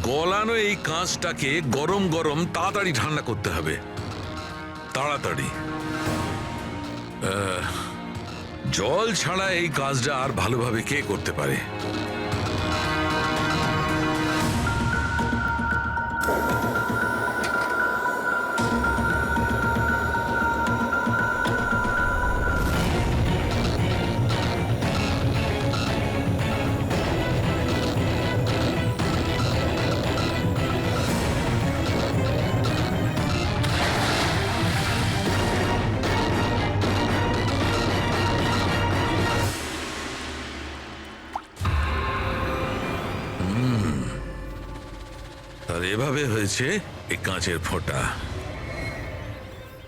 গলানো এই কাঁচটাকে গরম গরম তাড়াতাড়ি ঠান্ডা করতে হবে, তাড়াতাড়ি। জল ছাড়া এই কাজটা আর ভালোভাবে কে করতে পারে? আর এভাবে হয়েছে এই কাঁচের ফোঁটা।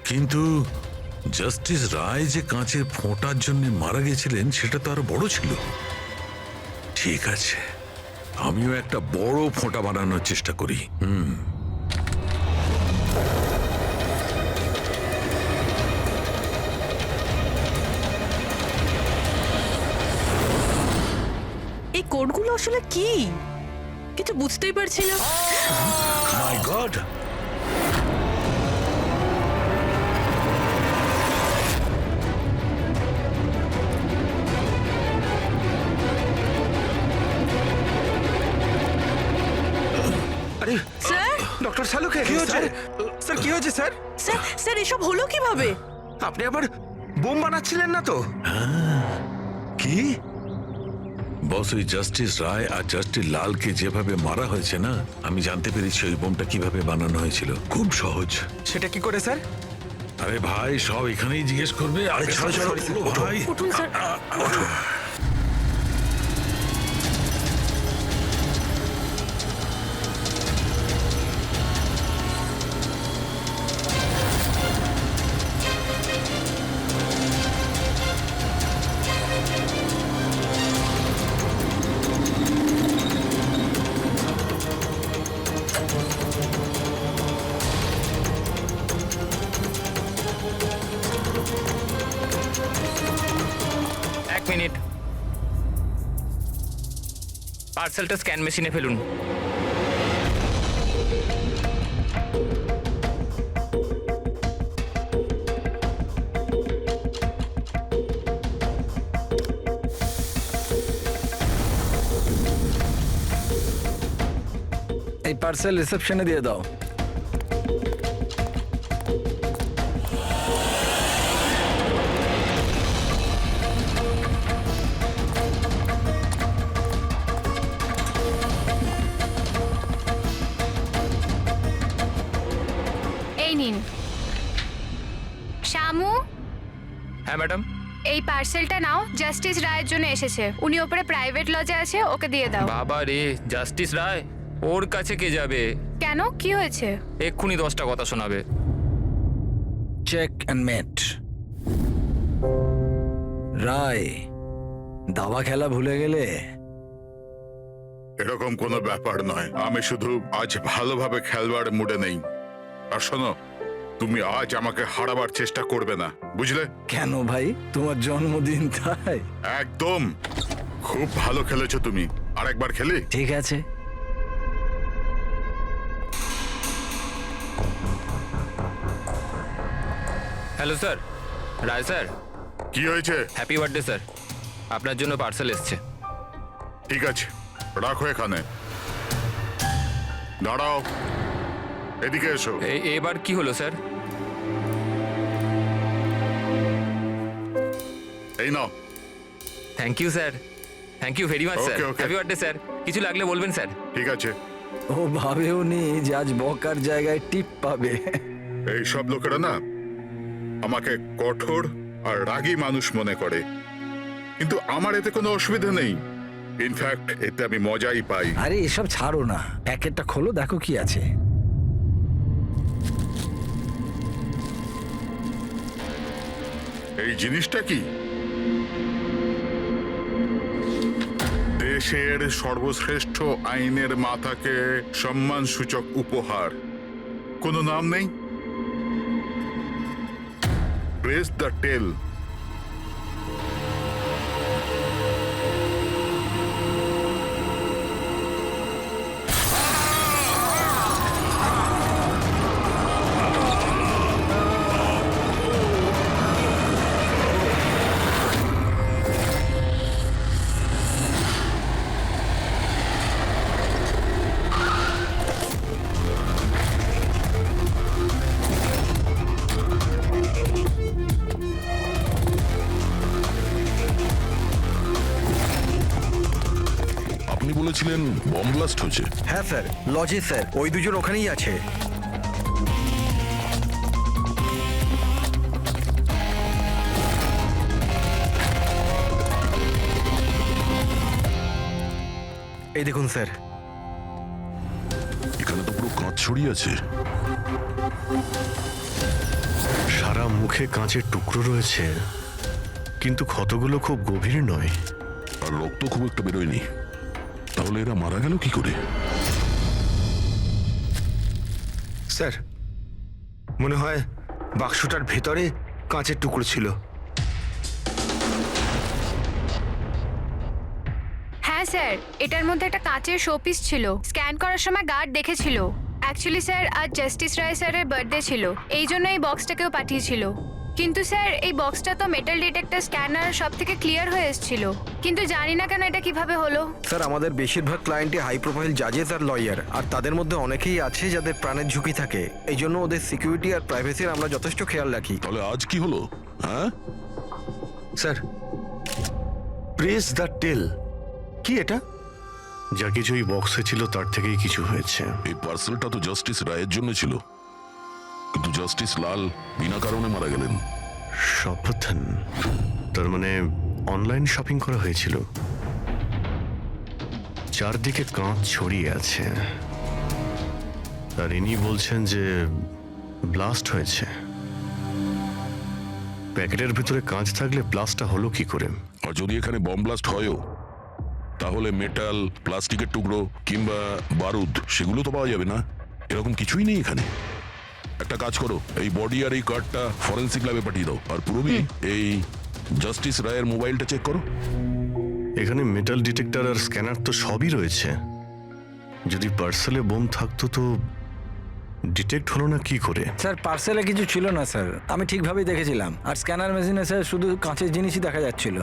কিন্তু জাস্টিস রায় যে কাঁচের ফোঁটার জন্য মারা গেছিলেন সেটা তো আরো বড় ছিল। ঠিক আছে, আমিও একটা বড় ফোঁটা বানানোর চেষ্টা করি। এই কোডগুলো আসলে কি কিছু বুঝতেই পারছি না। মাই গড! আরে স্যার, ডক্টর শালুকে কি হয়েছে? স্যার কি হয়েছে স্যার? স্যার স্যার এসব হলো কিভাবে? আপনি আবার বোম বানাচ্ছিলেন না তো? কি বস, ওই জাস্টিস রায় আর জাস্টিস লালকে যেভাবে মারা হয়েছে না, আমি জানতে পেরেছি ওই বোমটা কিভাবে বানানো হয়েছিল। খুব সহজ। সেটা কি করে স্যার? আরে ভাই, সব এখানেই জিজ্ঞেস করবে। আরে ছাড়ো ছাড়ো ভাই। উঠুন স্যার। এক মিনিট, পার্সেলটা স্ক্যান মেশিনে ফেলুন। এই পার্সেল রিসেপশনে দিয়ে দাও। এই নিন। শামু, হ্যাঁ ম্যাডাম। এই পার্সেলটা নাও, জাস্টিস রায়ের জন্য এসেছে। উনি ওপরে প্রাইভেট লজে আছে, ওকে দিয়ে দাও। বাবা রে, জাস্টিস রায়? ওর কাছে কে যাবে? কেন, কি হয়েছে? এক্ষুনি 10টা কথা শোনাবে। চেক অ্যান্ড মেট। রায়, দাবা খেলা ভুলে গেলে? এরকম কোনো ব্যাপার নয়, আমি শুধু আজ ভালোভাবে খেলবার মুডে নেই। আর শোনো, তুমি আজ আমাকে হারাবার চেষ্টা করবে না, বুঝলে? কেন ভাই, তোমার জন্মদিন তাই? একদম। খুব ভালো খেলেছো তুমি, আরেকবার খেলি? ঠিক আছে। হ্যালো স্যার, রায় স্যার। কি হয়েছে? হ্যাপি বার্থডে স্যার, আপনার জন্য পার্সেল এসছে। ঠিক আছে, রাখো এখানে। দাঁড়াও, এদিকে এসো। এবার কি হলো স্যার? এই নাও। Thank you sir, thank you very much sir. Okay, okay. Happy birthday sir. কিছু লাগলে বলবেন স্যার। ঠিক আছে। ও ভাবেও নি যে আজ বকার জায়গায় টিপ পাবে। এই সব লোকেরা না আমাকে কঠোর আর রাগী মানুষ মনে করে, কিন্তু আমার এতে কোনো অসুবিধা নেই। ইনফ্যাক্ট এতে আমি মজাই পাই। আরে এসব ছাড়ো না, প্যাকেটটা খোলো, দেখো কি আছে। এই জিনিসটা কি? দেশের সর্বশ্রেষ্ঠ আইনের মাথাকে সম্মানসূচক উপহার। কোনো নাম নেই? প্রেস দ্য টেল। আপনি বলেছিলেন বম ব্লাস্ট হয়েছে। হ্যাঁ স্যার, লজে স্যার, ওই দুজন ওখানেই আছে। এই দেখুন স্যার। এখানে তো পুরো কাঁচ ছড়িয়ে আছে। সারা মুখে কাঁচের টুকরো রয়েছে, কিন্তু ক্ষতগুলো খুব গভীর নয়। আর রক্ত খুব একটা বেরোয়নি। তাহলে এরা মারা গেল কি করে? স্যার মনে হয় বাক্সটার ভেতরে কাঁচের টুকরো ছিল। হ্যাঁ স্যার, এটার মধ্যে একটা কাঁচের শোপিস ছিল। স্ক্যান করার সময় গার্ড দেখেছিল। অ্যাকচুয়ালি স্যার আজ জাস্টিস রায় স্যারের বার্থডে ছিল, এই জন্য এই বক্সটাকেও পাঠিয়েছিল। কিন্তু স্যার এই বক্সটা তো মেটাল ডিটেক্টর স্ক্যানার সব থেকে ক্লিয়ার হয়ে এসেছিল, কিন্তু জানি না কেন এটা কিভাবে হলো। স্যার, আমাদের বেশিরভাগ ক্লায়েন্টই হাই প্রোফাইল জাজেস আর লয়ার, আর তাদের মধ্যে অনেকেই আছে যাদের প্রাণের ঝুঁকি থাকে। এই জন্য ওদের সিকিউরিটি আর প্রাইভেসির আমরা যথেষ্ট খেয়াল রাখি। তাহলে আজ কি হলো? হ্যাঁ, স্যার প্রেস দ্য টেল, কি এটা? যা কিছু এই বক্সে ছিল তার থেকেই কিছু হয়েছে। এই পার্সেলটা তো জাস্টিস রায়ের জন্য ছিল, কিন্তু জাস্টিস লাল বিনা কারণে মারা গেলেন। শপথন, তার মানে অনলাইন শপিং করা হয়েছিল। চারদিকে কাঁচ ছড়িয়ে আছে, আর ইনি বলছেন যে ব্লাস্ট হয়েছে। প্যাকেটের ভিতরে কাঁচ থাকলে ব্লাস্টটা হলো কি করে? আর যদি এখানে বম ব্লাস্ট হয়ও, তাহলে মেটাল, প্লাস্টিকের টুকরো কিংবা বারুদ সেগুলো তো পাওয়া যাবে না। এরকম কিছুই নেই এখানে। একটা কাজ করো, এই বডি আর এই কার্ডটা ফরেন্সিক ল্যাবে পাঠিয়ে দাও। আর পুরবি, এই জাস্টিস রায়ের মোবাইলটা চেক করো। এখানে মেটাল ডিটেক্টর আর স্ক্যানার তো সবই রয়েছে। যদি পার্সেলে বোম থাকতো তো ডিটেক্ট হলো না কি করে? স্যার, পার্সেলে কিছু ছিল না স্যার, আমি ঠিকভাবেই দেখেছিলাম। আর স্ক্যানার মেশিনে স্যার শুধু কাঁচের জিনিসই দেখা যাচ্ছিল।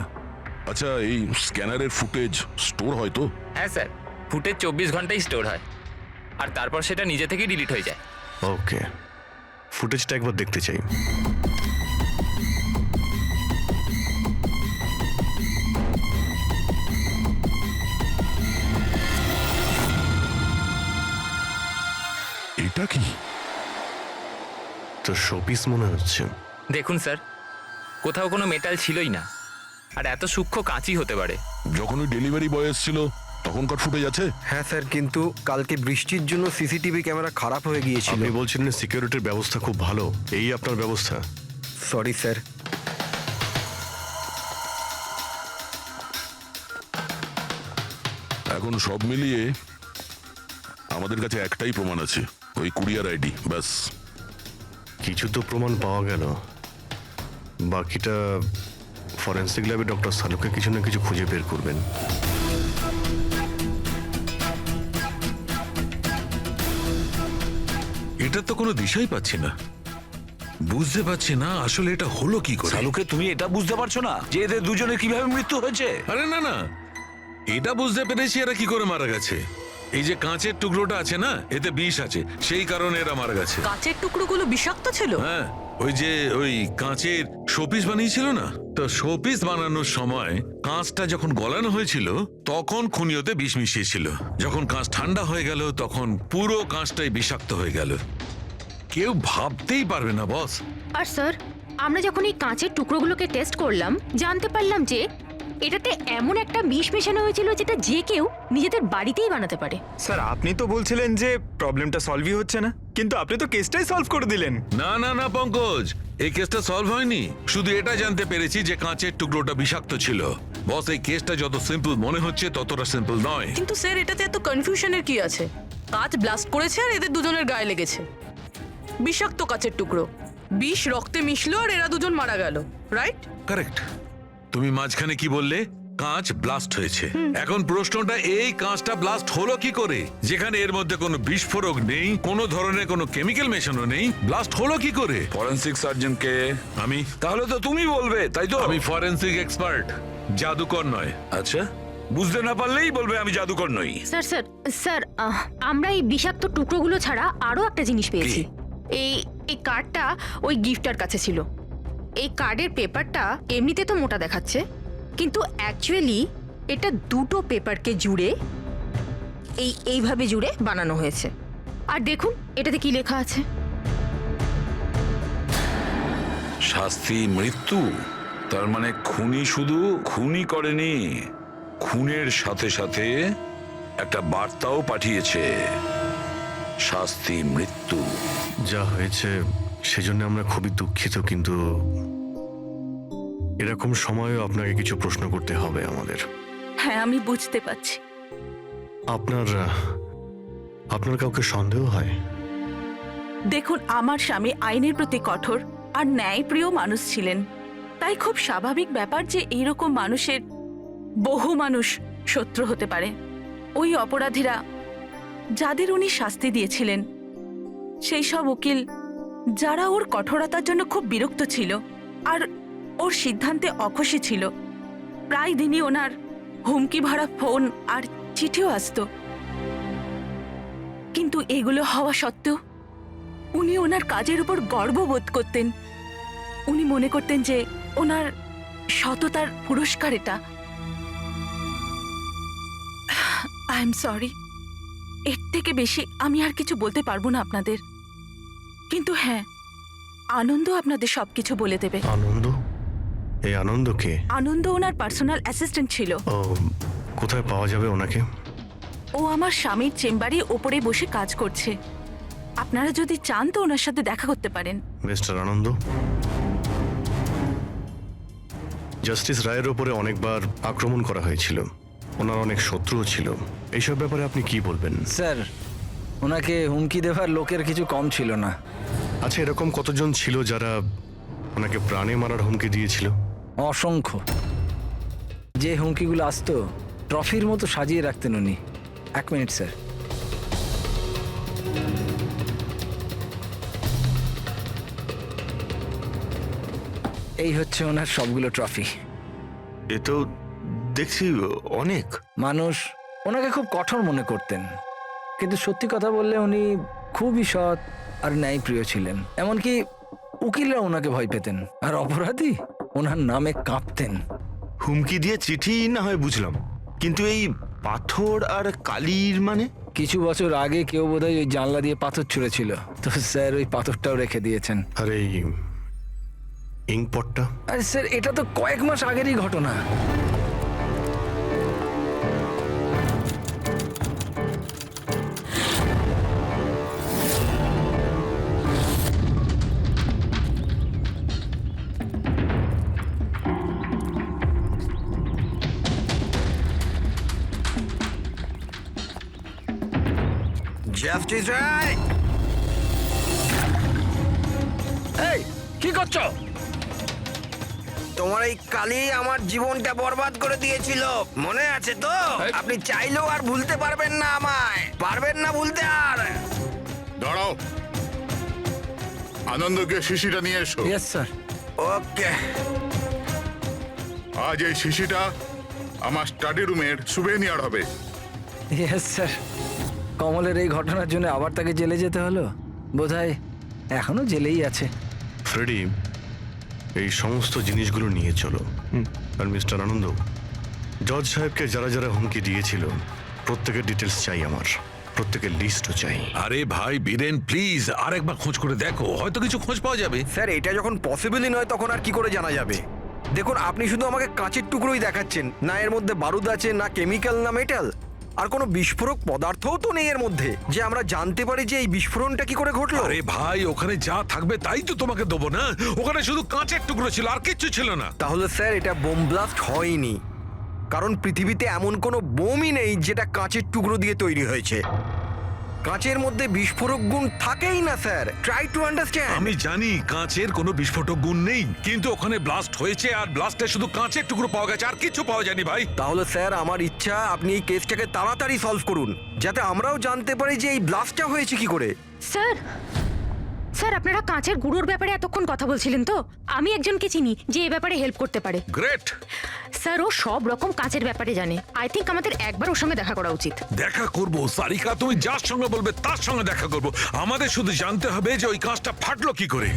আচ্ছা, এই স্ক্যানারের ফুটেজ স্টোর হয় তো? হ্যাঁ স্যার, ফুটেজ 24 ঘন্টাই স্টোর হয়, আর তারপর সেটা নিজে থেকেই ডিলিট হয়ে যায়। ওকে, ফুটেজটা একবার দেখতে চাই। এটা কি? তো শোপিস মনে হচ্ছে। দেখুন স্যার, কোথাও কোনো মেটাল ছিলই না, আর এত সূক্ষ্ম কাঁচই হতে পারে। যখন ওই ডেলিভারি বয় এসেছিল তখনকার ফুটেজ আছে? হ্যাঁ স্যার, কিন্তু কালকে বৃষ্টির জন্য সিসিটিভি ক্যামেরা খারাপ হয়ে গিয়েছিল। আপনি বলছিলেন সিকিউরিটির ব্যবস্থা খুব ভালো, এই আপনার ব্যবস্থা? Sorry sir. এখন সব মিলিয়ে আমাদের কাছে একটাই প্রমাণ আছে, ওই কুরিয়ার আইডি, ব্যাস। কিছু তো প্রমাণ পাওয়া গেল, বাকিটা ফরেন্সিক ল্যাবে ডক্টর সালুকে কিছু না কিছু খুঁজে বের করবেন। এটা তো কোনো দিশাই পাচ্ছি না, বুঝতে পারছি না আসলে এটা হলো কি করে। শালুকে, তুমি এটা বুঝতে পারছো না যে এদের দুজনের কিভাবে মৃত্যু হয়েছে? আরে না না, এটা বুঝতে পেরেছি এরা কি করে মারা গেছে। এই যে কাঁচের টুকরোটা আছে না, এতে বিষ আছে, সেই কারণে এরা মারা গেছে। কাঁচের টুকরোগুলো বিষাক্ত ছিল? হ্যাঁ, ওই কাঁচের শোপিস বানিয়েছিল না, তো শোপিস বানানোর সময় কাঁচটা যখন গলানো হয়েছিল তখন খুনিওতে বিষ মিশিয়েছিল। যখন কাঁচ ঠান্ডা হয়ে গেল তখন পুরো কাঁচটাই বিষাক্ত হয়ে গেল। কেউ ভাবতেই পারবে না বস। আর স্যার, আমরা যখন এই কাঁচের টুকরোগুলোকে টেস্ট করলাম, জানতে পারলাম যে এটাতে এমন একটা বিষ মেশানো হয়েছিল যেটা যে কেউ নিজেদের বাড়িতেই বানাতে পারে। স্যার আপনি তো বলছিলেন যে প্রবলেমটা সলভই হচ্ছে না, কিন্তু আপনি তো কেসটাই সলভ করে দিলেন। না না না পঙ্কজ, এই কেসটা সলভ হয়নি। শুধু এটা জানতে পেরেছি যে কাঁচের টুকরোটা বিষাক্ত ছিল। বস, এই কেসটা যত সিম্পল মনে হচ্ছে ততটা সিম্পল নয়। কিন্তু স্যার, এটাতে এত কনফিউশনের কি আছে? কাঁচ ব্লাস্ট করেছে আর এদের দুজনের গায়ে লেগেছে। বিষাক্ত কাঁচের টুকরো, বিষ রক্তে মিশলো আর এরা দুজন মারা গেল, রাইট? কারেক্ট। তুমি মাঝখানে কি বললে? কাঁচ ব্লাস্ট হয়েছে। এখন প্রশ্নটা, এই কাঁচটা ব্লাস্ট হলো কি করে? যেখানে এর মধ্যে কোনো বিস্ফোরক নেই, কোনো ধরনের কোনো কেমিক্যাল মেশানো নেই, ব্লাস্ট হলো কি করে? ফরেনসিক সার্জন কে? আমি। তাহলে তো তুমি বলবে, তাই তো? আমি ফরেনসিক এক্সপার্ট, জাদুকর নয়। আচ্ছা, বুঝতে না পারলেই বলবে আমি জাদুকর নই। স্যার স্যার স্যার, আমরা এই বিষাক্ত টুকরোগুলো ছাড়া আরো একটা জিনিস পেয়েছি। এই কার্ডটা ওই গিফটার কাছে ছিল। এই কার্ডের পেপারটা এমনিতে তো মোটা দেখাচ্ছে, কিন্তু অ্যাকচুয়ালি এটা দুটো পেপারকে জুড়ে এইভাবে জুড়ে বানানো হয়েছে। আর দেখুন এটাতে কি লেখা আছে। শাস্তি মৃত্যু, তার মানে খুনি শুধু খুনই করেনি, খুনের সাথে সাথে একটা বার্তাও পাঠিয়েছে, শাস্তি মৃত্যু। যা হয়েছে সেজন্য আমরা খুবই দুঃখিত, কিন্তু এরকম সময়েও আপনাকে কিছু প্রশ্ন করতে হবে আমাদের। হ্যাঁ, আমি বুঝতে পারছি। আপনার কাউকে সন্দেহ হয়? দেখুন, আমার স্বামী আইনের প্রতি কঠোর আর ন্যায়প্রিয় মানুষ ছিলেন, তাই খুব স্বাভাবিক ব্যাপার যে এইরকম মানুষের বহু মানুষ শত্রু হতে পারে। ওই অপরাধীরা যাদের উনি শাস্তি দিয়েছিলেন, সেই সব উকিল যারা ওর কঠোরতার জন্য খুব বিরক্ত ছিল আর ওর সিদ্ধান্তে অখুশি ছিল, প্রায় দিনই ওনার হুমকি ভরা ফোন আর চিঠিও আসতো। কিন্তু এগুলো হওয়া সত্ত্বেও উনি ওনার কাজের উপর গর্ববোধ করতেন। উনি মনে করতেন যে ওনার সততার পুরস্কার এটা। আই এম সরি, এর থেকে বেশি আমি আর কিছু বলতে পারবো না আপনাদের। কিন্তু হ্যাঁ, আনন্দ আপনাদের সবকিছু বলে দেবে। আনন্দ? এই আনন্দ কে? আনন্দ ওনার পার্সোনাল অ্যাসিস্ট্যান্ট ছিল। ও, কোথায় পাওয়া যাবে ওনাকে? ও আমার স্বামীর চেম্বারে ওপরে বসে কাজ করছে। আপনারা যদি চান তো ওনার সাথে দেখা করতে পারেন। মিস্টার আনন্দ, জাস্টিস রায়ের ওপরে অনেকবার আক্রমণ করা হয়েছিল, ওনার অনেক শত্রুও ছিল। এইসব ব্যাপারে আপনি কি বলবেন? স্যার, ওনাকে হুমকি দেওয়ার লোকের কিছু কম ছিল না। আচ্ছা, এরকম কতজন ছিল যারা ওনাকে প্রাণে মারার হুমকি দিয়েছিল? অসংখ্য। যে হুমকিগুলো আসতো ট্রফির মতো সাজিয়ে রাখতেন উনি। 1 মিনিট স্যার। এই হচ্ছে ওনার সবগুলো ট্রফি। এ তো দেখছি অনেক। মানুষ ওনাকে খুব কঠোর মনে করতেন, কিন্তু সত্যি কথা বললে উনি খুবই সৎ আর ন্যায়প্রিয় ছিলেন। এমনকি উকিলরা ওনাকে ভয় পেতেন, আর অপরাধী ওনার নামে কাঁপতেন। হুমকি দিয়ে চিঠি না হয় বুঝলাম, কিন্তু এই পাথর আর কালির মানে? কিছু বছর আগে কেউ বোধহয় ওই জানলা দিয়ে পাথর ছুঁড়েছিল, তো স্যার ওই পাথরটাও রেখে দিয়েছেন। আর এই ইঙ্কপটটা? আরে স্যার, এটা তো কয়েক মাস আগেরই ঘটনা। জাস্টিস রায়, এই কি করছো? তোমার এই কালি আমার জীবনটা বরবাদ করে দিয়েছিল, মনে আছে তো? আপনি চাইলেও আর ভুলতে পারবেন না, আমায় পারবেন না ভুলতে আর। দাঁড়াও, আনন্দকে শিশিটা নিয়ে এসো। Yes sir. ওকে। আজ এই শিশিটা আমার স্টাডি রুমের সুভেনিয়ার হবে। Yes sir. কমলের এই ঘটনার জন্য আবার তাকে জেলে যেতে হলো, বোধহয় এখনো জেলেই আছে। ফ্রেডি, এই সমস্ত জিনিসগুলো নিয়ে চলো। আর মিস্টার আনন্দ, জজ সাহেবকে যারা যারা হুমকি দিয়েছিল প্রত্যেকের ডিটেলস চাই আমার, প্রত্যেকের লিস্টও চাই। আরে ভাই বীরেন, প্লিজ আরেকবার খোঁজ করে দেখো, হয়তো কিছু খোঁজ পাওয়া যাবে। স্যার, এটা যখন পসিবলই নয় তখন আর কি করে জানা যাবে? দেখুন, আপনি শুধু আমাকে কাঁচের টুকরোই দেখাচ্ছেন, না এর মধ্যে বারুদ আছে, না কেমিক্যাল, না মেটাল, আর কোনো বিস্ফোরক পদার্থও তো নেই এর মধ্যে, যে আমরা জানতে পারি যে এই বিস্ফোরণটা কি করে ঘটলো। আরে ভাই, ওখানে যা থাকবে তাই তো তোমাকে দেবো না। ওখানে শুধু কাঁচের টুকরো ছিল, আর কিচ্ছু ছিল না। তাহলে স্যার, এটা বোম ব্লাস্ট হয়নি, কারণ পৃথিবীতে এমন কোনো বোমই নেই যেটা কাঁচের টুকরো দিয়ে তৈরি হয়েছে। কাঁচের মধ্যে বিস্ফোরক গুণ থাকেই না স্যার, ট্রাই টু আন্ডারস্ট্যান্ড। আমি জানি কাঁচের কোনো বিস্ফোটক গুণ নেই, কিন্তু ওখানে ব্লাস্ট হয়েছে আর ব্লাস্টে শুধু কাঁচের টুকরো পাওয়া গেছে, আর কিছু পাওয়া যায়নি ভাই। তাহলে স্যার, আমার ইচ্ছা আপনি এই কেসটাকে তাড়াতাড়ি সলভ করুন, যাতে আমরাও জানতে পারি যে এই ব্লাস্টটা হয়েছে কি করে। স্যার, স্যার আপনারা কাঁচের গুঁড়োর ব্যাপারে এতক্ষণ কথা বলছিলেন তো? আমি একজনকে চিনি যে এ ব্যাপারে হেল্প করতে পারে। গ্রেট। স্যার, ও সব রকম কাঁচের ব্যাপারে জানে। আই থিঙ্ক আমাদের একবার ওর সঙ্গে দেখা করা উচিত। দেখা করব সারিকা, তুমি যার সঙ্গে বলবে তার সঙ্গে দেখা করব। আমাদের শুধু জানতে হবে যে ওই কাঁচটা ফাটলো কি করে।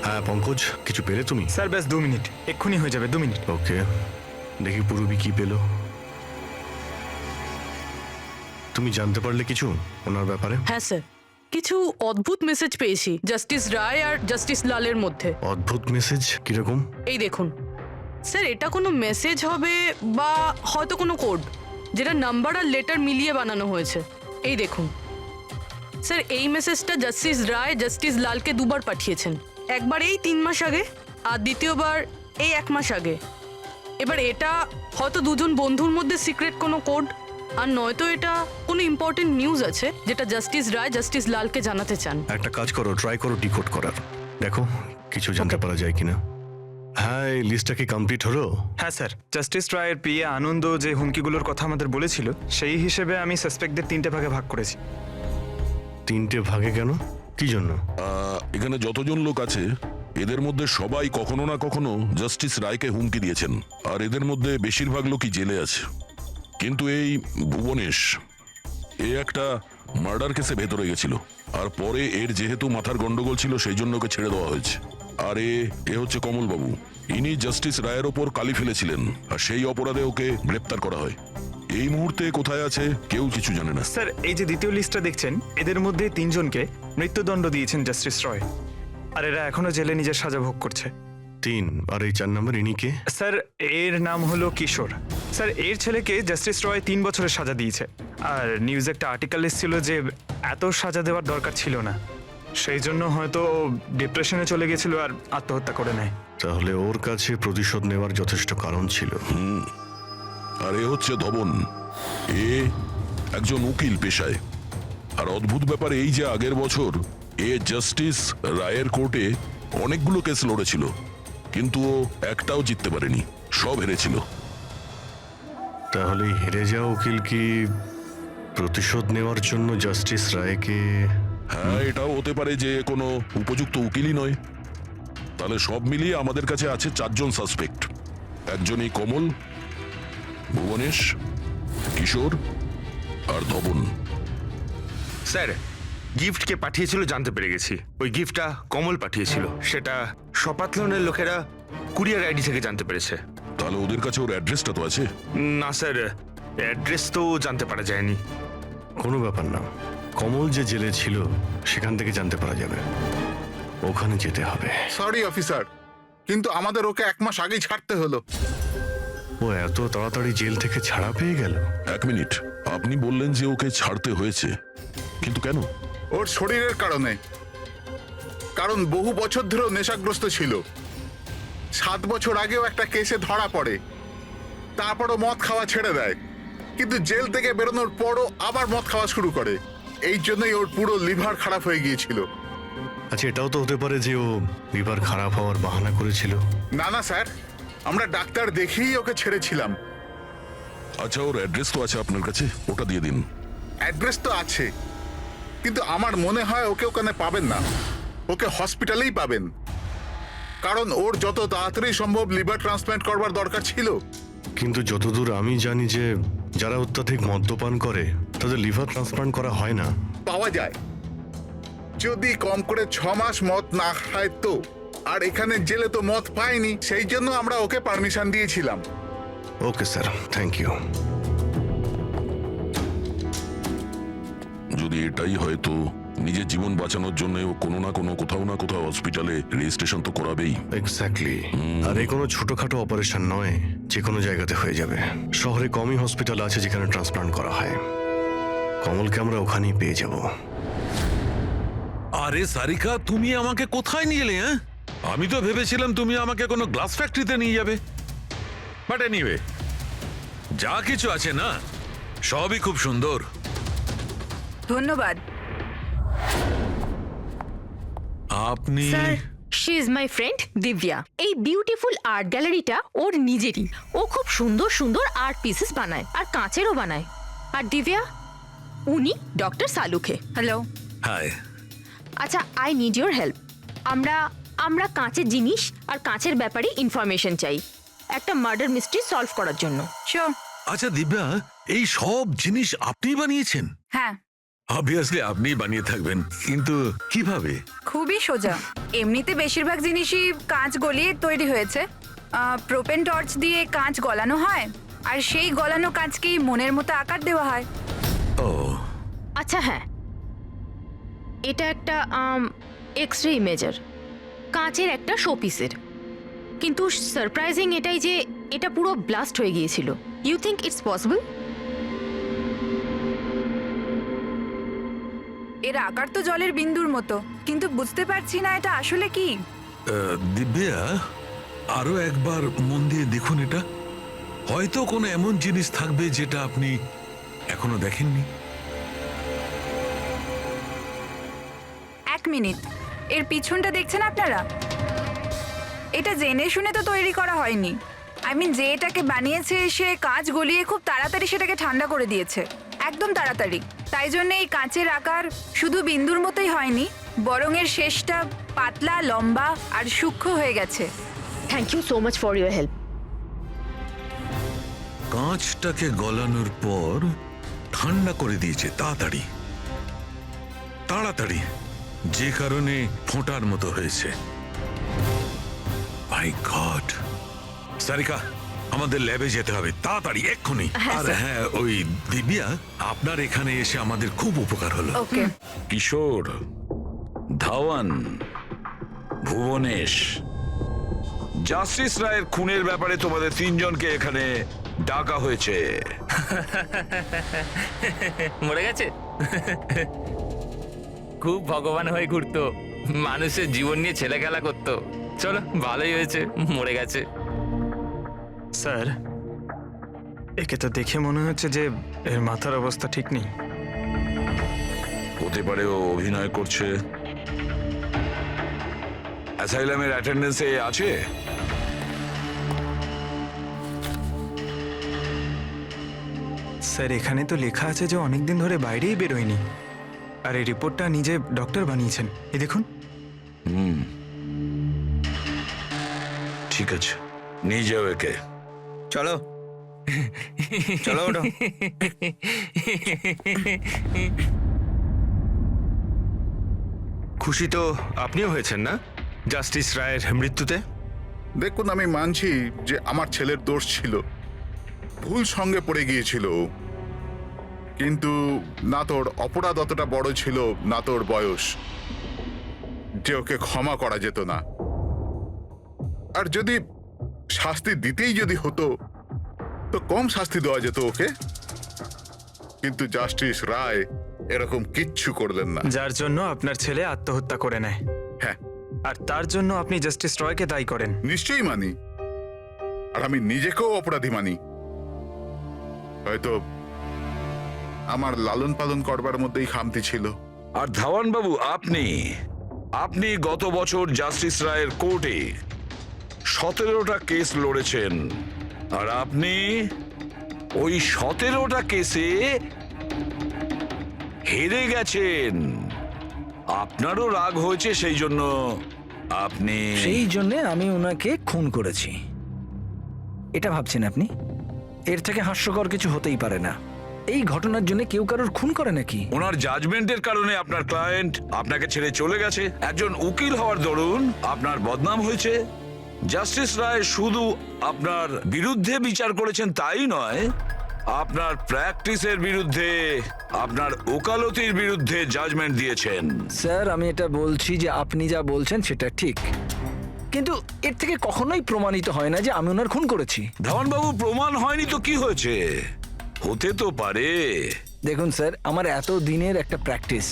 হ্যাঁ পঙ্কজ, কিছু পেলে তুমি? স্যার ব্যাস 2 মিনিট, এক্ষুনি হয়ে যাবে, 2 মিনিট। ওকে, দেখি পূরবী কি পেলো। তুমি জানতে পারলে কিছু ওনার ব্যাপারে? হ্যাঁ স্যার, কিছু অদ্ভুত মেসেজ পেয়েছি জাস্টিস রায় আর জাস্টিস লালের মধ্যে। অদ্ভুত মেসেজ কিরকম? এই দেখুন স্যার, এটা কোনো মেসেজ হবে বা হয়তো কোনো কোড, যেটা নাম্বার আর লেটার মিলিয়ে বানানো হয়েছে। এই দেখুন স্যার, এই মেসেজটা জাস্টিস রায় জাস্টিস লালকে 2 বার পাঠিয়েছেন। একবার এই 3 মাস আগে আর দ্বিতীয়বার এই 1 মাস আগে। এবার এটা হয়তো দুজন বন্ধুর মধ্যে সিক্রেট কোনো কোড, আর নয়তো এটা কোনো ইম্পর্টেন্ট নিউজ আছে যেটা জাস্টিস রায় জাস্টিস লালকে জানাতে চান। একটা কাজ করো, ট্রাই করো ডিকোড করার, দেখো কিছু জানতে পারা যায় কিনা। হ্যাঁ, এই লিস্টটা কি কমপ্লিট হলো? হ্যাঁ স্যার, জাস্টিস রায়ের পিএ আনন্দ যে হুমকিগুলোর কথা আমাদের বলেছিল, সেই হিসেবে আমি সাসপেক্টদের 3টে ভাগে ভাগ করেছি। 3টে ভাগে কেন, কি জন্য? এখানে যতজন লোক আছে এদের মধ্যে সবাই কখনো না কখনো জাস্টিস রায়কে হুমকি দিয়েছেন, আর এদের মধ্যে বেশিরভাগ লোকই জেলে আছে। কিন্তু এই ভুবনেশ, এ একটা মার্ডার কেসে ভেতরে গেছিল, আর পরে এর যেহেতু মাথার গন্ডগোল ছিল সেই জন্য ওকে ছেড়ে দেওয়া হয়েছে। আর এ হচ্ছে কমল বাবু, ইনি জাস্টিস রায়ের ওপর কালি ফেলেছিলেন, আর সেই অপরাধে ওকে গ্রেপ্তার করা হয়। এই মুহূর্তে কোথায় আছে কেউ কিছু জানে না। স্যার, এই যে দ্বিতীয় লিস্টটা দেখছেন, এদের মধ্যে 3 জনকে মৃত্যুদণ্ড দিয়েছেন জাস্টিস রয়, আর এরা এখনো জেলে নিজের সাজা ভোগ করছে। 3, আর এই 4 নম্বর ইনি কে? স্যার, এর নাম হলো কিশোর। স্যার, এর ছেলেকে জাস্টিস রয় 3 বছরের সাজা দিয়েছে, আর নিউজে একটা আর্টিকেল এসেছিল যে এত সাজা দেওয়ার দরকার ছিল না, সেই জন্য হয়তো ডিপ্রেশনে চলে গেছিল আর আত্মহত্যা করে নেয়। তাহলে ওর কাছে প্রতিশোধ নেওয়ার যথেষ্ট কারণ ছিল। আর এ হচ্ছে ধবন, এ একজন উকিল পেশায়। আর অদ্ভুত ব্যাপার এই যে আগের বছর এ জাস্টিস রায়ের কোর্টে অনেকগুলো কেস লড়েছিল, কিন্তু ও একটাও জিততে পারেনি, সব হেরেছিল। তাহলে হেরে যাওয়া উকিল কি প্রতিশোধ নেওয়ার জন্য জাস্টিস রায়কে? হ্যাঁ, এটাও হতে পারে যে কোনো উপযুক্ত উকিলই নয়। তাহলে সব মিলিয়ে আমাদের কাছে আছে 4 জন সাসপেক্ট। একজনই কমল, ভুবনেশ, কিশোর আর ধবন। স্যার, গিফটকে পাঠিয়েছিল জানতে পেরে গেছি। ওই গিফটটা কমল পাঠিয়েছিল, সেটা সপাতলনের লোকেরা কুরিয়ার আইডি থেকে জানতে পেরেছে। তাহলে ওদের কাছে ওর অ্যাড্রেসটা তো আছে? না স্যার, অ্যাড্রেস তো জানতে পারা যায়নি। কোনো ব্যাপার না, কমল যে জেলে ছিল সেখান থেকে জানতে পারা যাবে, ওখানে যেতে হবে। সরি অফিসার, কিন্তু আমাদের ওকে 1 মাস আগেই ছাড়তে হলো। ও এত তাড়াতাড়ি জেল থেকে ছাড়া পেয়ে গেল? 1 মিনিট, আপনি বললেন যে ওকে ছাড়তে হয়েছে, কিন্তু কেন? ওর শরীরের কারণে। কারণ বহু বছর ধরেও নেশাগ্রস্ত ছিল। 7 বছর আগেও একটা কেসে ধরা পড়ে, তারপরও মদ খাওয়া ছেড়ে দেয়, কিন্তু জেল থেকে বেরোনোর পরও আবার মদ খাওয়া শুরু করে। এই জন্যই ওর পুরো লিভার খারাপ হয়ে গিয়েছিল। আচ্ছা, এটাও তো হতে পারে যে ও লিভার খারাপ হওয়ার বাহানা করেছিল। না না স্যার, আমরা ডাক্তার দেখেই ওকে ছেড়েছিলাম। আচ্ছা, ওর অ্যাড্রেস তো আছে আপনার কাছে, ওটা দিয়ে দিন। অ্যাড্রেস তো আছে, কিন্তু আমার মনে হয় ওকে ওখানে পাবেন না, ওকে হসপিটালেই পাবেন। কারণ ওর যত তাড়াতাড়ি সম্ভব লিভার ট্রান্সপ্ল্যান্ট করবার দরকার ছিল। কিন্তু যতদূর আমি জানি যে যারা অত্যাধিক মদ্যপান করে তাদের লিভার ট্রান্সপ্লান্ট করা হয় না। পাওয়া যায়, যদি কম করে 6 মাস মদ না খায় তো। আর এখানে জেলে তো মদ পায়নি, সেই জন্য আমরা ওকে পারমিশন দিয়েছিলাম। Okay sir, thank you. যদি এটাই হয় তো নিজের জীবন বাঁচানোর জন্য ও কোনো না কোনো কোথাও না কোথাও হসপিটালে রেজিস্ট্রেশন তো করাবেই। এক্স্যাক্টলি। আর এই কোনো ছোটখাটো অপারেশন নয়, যে কোনো জায়গাতে হয়ে যাবে। শহরে কমই হসপিটাল আছে যেখানে ট্রান্সপ্লান্ট করা হয়। কমলকে আমরা ওখানেই পেয়ে যাব। আরে সারিকা, তুমি আমাকে কোথায় নিয়ে এলে? হ্যাঁ, আমি তো ভেবেছিলাম তুমি আমাকে কোনো গ্লাস ফ্যাক্টরিতে নিয়ে যাবে। বাট এনিওয়ে, যা কিছু আছে না সবই খুব সুন্দর। ধন্যবাদ। আপনি? Sir, she is my friend Divya. এই বিউটিফুল আর্ট গ্যালারিটা ওর নিজেরই। ও খুব সুন্দর সুন্দর আর্ট পিসেস বানায়, আর কাঁচেরও বানায়। আর দিব্যা, উনি ডক্টর সালুখে। হ্যালো। হাই। আচ্ছা, আই নিড ইউর হেল্প। আমরা কাঁচের জিনিস আর কাঁচের ব্যাপারে ইনফরমেশন চাই একটা মার্ডার মিস্ট্রি সলভ করার জন্য। শিওর। আচ্ছা দিব্যা, এই সব জিনিস আপনি বানিয়েছেন? হ্যাঁ, অবভিয়াসলি আপনি বানিয়ে থাকবেন, কিন্তু কিভাবে? খুবই সোজা। এমনিতে বেশিরভাগ জিনিসই কাঁচ গলিয়ে তৈরি হয়েছে। প্রোপেন টর্চ দিয়ে কাঁচ গলানো হয়, আর সেই গলানো কাঁচকেই মনের মতো আকার দেওয়া হয়। ও আচ্ছা হ্যাঁ, এটা একটা এক্স রে ইমেজার, কাঁচের একটা শোপিসের। কিন্তু সারপ্রাইজিং এটাই যে এটা পুরো ব্লাস্ট হয়ে গিয়েছিল। You think it's possible? এর আকার তো জলের বিন্দুর মতো, কিন্তু বুঝতে পারছি না এটা আসলে কি। দিব্যা, আরো একবার মন দিয়ে দেখুন এটা। হয়তো কোনো এমন জিনিস থাকবে যেটা আপনি এখনো দেখেননি। এক মিনিট, এর পিছনটা দেখছেন আপনারা? এটা জেনে শুনে তো তৈরি করা হয়নি। যে এটাকে বানিয়েছে সে কাঁচ গলিয়ে খুব তাড়াতাড়ি সেটাকে ঠান্ডা করে দিয়েছে, একদম তাড়াতাড়ি। তাই জন্য এই কাঁচের আকার শুধু বিন্দুর মতোই হয়নি, বরং এর শেষটা পাতলা, লম্বা আর সূক্ষ্ম হয়ে গেছে। Thank you so much for your help. কাঁচটাকে গলানোর পর ঠান্ডা করে দিয়েছে তাড়াতাড়ি তাড়াতাড়ি, যে কারণে ফোঁটার মতো হয়েছে। মাই গড! সারিকা, আমাদের ল্যাবে যেতে হবে তাড়াতাড়ি, এক্ষুনি। আর হ্যাঁ, ওই দিব্যা, আপনার এখানে এসে আমাদের খুব উপকার হলো। ওকে। কিশোর, ধাওয়ান, ভুবনেশ, জাস্টিস রায়ের খুনের ব্যাপারে তোমাদের তিনজনকে এখানে ডাকা হয়েছে। মরে গেছে? খুব ভগবান হয়ে ঘুরতো, মানুষের জীবন নিয়ে ছেলে খেলা করতো। চলো, ভালোই হয়েছে মরে গেছে। স্যার, একে তো দেখে মনে হচ্ছে যে এর মাথার অবস্থা ঠিক নেই। হতে পারে ও অভিনয় করছে। অ্যাসাইলামের অ্যাটেন্ডেন্সে আছে? স্যার, এখানে তো লেখা আছে যে অনেকদিন ধরে বাইরেই বেরোয়নি, আর এই রিপোর্টটা নিজে ডক্টর বানিয়েছেন। এই দেখুন। ঠিক আছে, নিয়ে যাও একে। চলো চলো ওঠো। খুশি তো আপনিও হয়েছেন না জাস্টিস রায়ের মৃত্যুতে? দেখুন, আমি মানছি যে আমার ছেলের দোষ ছিল, ভুল সঙ্গে পড়ে গিয়েছিল ও। কিন্তু না তোর অপরাধ অতটা বড় ছিল, না তোর বয়স, যে ওকে ক্ষমা করা যেত না। আর যদি শাস্তি দিতেই যদি হতো তো কম শাস্তি দেওয়া যেত ওকে, কিন্তু জাস্টিস রায় এরকম কিচ্ছু করলেন না। যার জন্য আপনার ছেলে আত্মহত্যা করে নেয়। হ্যাঁ, আর তার জন্য আপনি জাস্টিস রয়কে দায়ী করেন। নিশ্চয়ই মানি, আর আমি নিজেকেও অপরাধী মানি। হয়তো আমার লালন পালন করবার মধ্যেই খামতি ছিল। আর ধাওয়ান বাবু, আপনি গত বছর জাস্টিস রায়ের কোর্টে 17টা কেস লড়েছেন, আর আপনি ওই 17টা কেসে হেরে গেছেন। আপনারও রাগ হয়েছে, সেই জন্য আমি ওনাকে খুন করেছি, এটা ভাবছেন আপনি? এর থেকে হাস্যকর কিছু হতেই পারে না। এই ঘটনার জন্য কেউ কারোর খুন করে নাকি? ওনার জাজমেন্টের কারণে আপনার ক্লায়েন্ট আপনাকে ছেড়ে চলে গেছে। একজন উকিল হওয়ার দরুন আপনার বদনাম হয়েছে। জাস্টিস রায় শুধু আপনার বিরুদ্ধে বিচার করেছেন তাই নয়, আপনার প্র্যাকটিসের বিরুদ্ধে, আপনার ওকালতির বিরুদ্ধে জাজমেন্ট দিয়েছেন। স্যার, আমি এটা বলছি যে আপনি যা বলছেন সেটা ঠিক, কিন্তু এর থেকে কখনোই প্রমাণিত হয় না যে আমি ওনার খুন করেছি। ধাওয়ান বাবু, প্রমাণ হয়নি তো কি হয়েছে? হতে তো পারে। দেখুন স্যার, আমার এত দিনের একটা প্র্যাকটিস,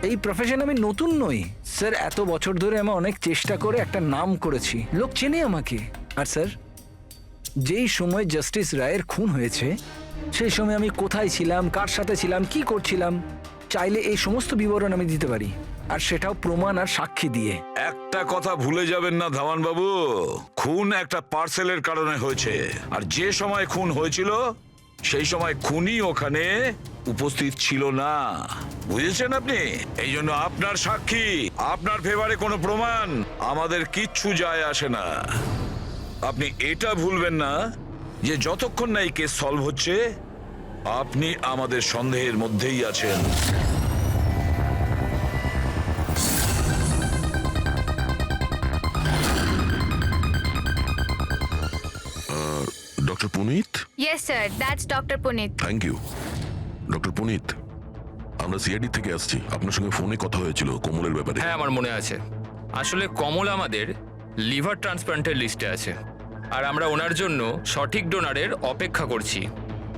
এই প্রফেশন আমি নতুন নই স্যার। এত বছর ধরে আমি অনেক চেষ্টা করে একটা নাম করেছি, লোক চেনে আমাকে। আর স্যার, যেই সময় জাস্টিস রায়ের খুন হয়েছে সেই সময় আমি কোথায় ছিলাম, কার সাথে ছিলাম, কি করছিলাম, চাইলে এই সমস্ত বিবরণ আমি দিতে পারি, আর সেটাও প্রমাণ আর সাক্ষী দিয়ে। একটা কথা ভুলে যাবেন না ধাওয়ান বাবু, খুন একটা পার্সেলের কারণে হয়েছে, আর যে সময় খুন হয়েছিল সেই সময় খুনি ওখানে উপস্থিত ছিল না, বুঝেছেন আপনি? এই জন্য আপনার সাক্ষী, আপনার ফেভারে কোনো প্রমাণ আমাদের কিচ্ছু যায় আসে না। আপনি এটা ভুলবেন না যে যতক্ষণ না এই কেস সলভ হচ্ছে আপনি আমাদের সন্দেহের মধ্যেই আছেন। Doctor Punit? Yes sir, that's doctor Punit. Thank you. Doctor Punit, আমরা সিআইডি থেকে আসছি। আপনার সঙ্গে ফোনে কথা হয়েছিল কোমলের ব্যাপারে। হ্যাঁ আমার মনে আছে। আসলে কমল আমাদের লিভার ট্রান্সপ্লান্টের লিস্টে আছে, আর আমরা ওনার জন্য সঠিক ডোনারের অপেক্ষা করছি।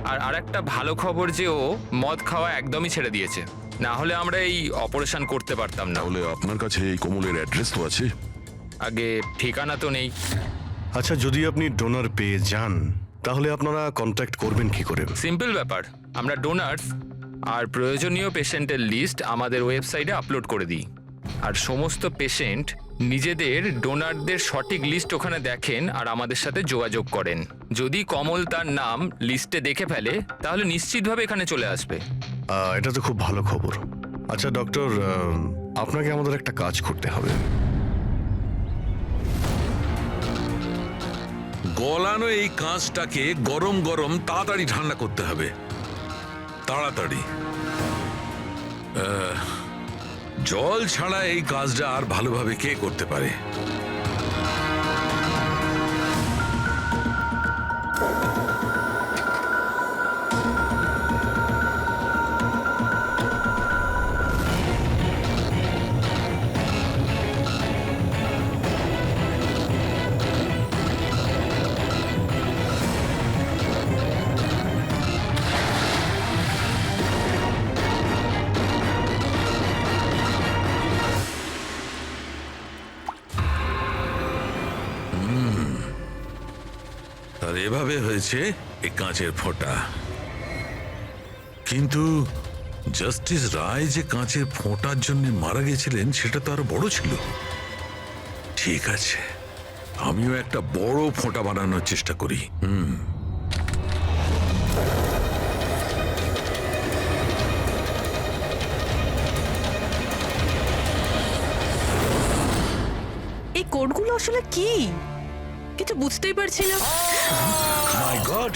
আর আরেকটা ভালো খবর যে ও মদ খাওয়া একদমই ছেড়ে দিয়েছে, না হলে আমরা এই অপারেশন করতে পারতাম না। তাহলে আপনার কাছে এই কোমলের অ্যাড্রেস তো আছে? আগে ঠিকানা তো নেই। আচ্ছা, যদি আপনি ডোনার পেয়ে যান তাহলে আপনারা কন্ট্যাক্ট করবেন কি করে? সিম্পল ব্যাপার, আমরা ডোনার্স আর প্রয়োজনীয় পেশেন্টের লিস্ট আমাদের ওয়েবসাইটে আপলোড করে দিই, আর সমস্ত পেশেন্ট নিজেদের ডোনারদের সঠিক লিস্ট ওখানে দেখেন আর আমাদের সাথে যোগাযোগ করেন। যদি কমল তার নাম লিস্টে দেখে ফেলে তাহলে নিশ্চিতভাবে এখানে চলে আসবে। এটা তো খুব ভালো খবর। আচ্ছা ডক্টর, আপনাকে আমাদের একটা কাজ করতে হবে। গলানো এই কাঁচটাকে গরম গরম তাড়াতাড়ি ঠান্ডা করতে হবে, তাড়াতাড়ি। জল ছাড়া এই কাজটা আর ভালোভাবে কে করতে পারে? আর এভাবে হয়েছে এই কাঁচের ফোঁটা। কিন্তু জাস্টিস রায় যে কাঁচের ফোঁটার জন্য মারা গেছিলেন সেটা তো আরো বড় ছিল। ঠিক আছে, আমিও একটা বড় ফোঁটা বানানোর চেষ্টা করি। এই কোডগুলো আসলে কি কিছু বুঝতেই পারছি না। মাই গড!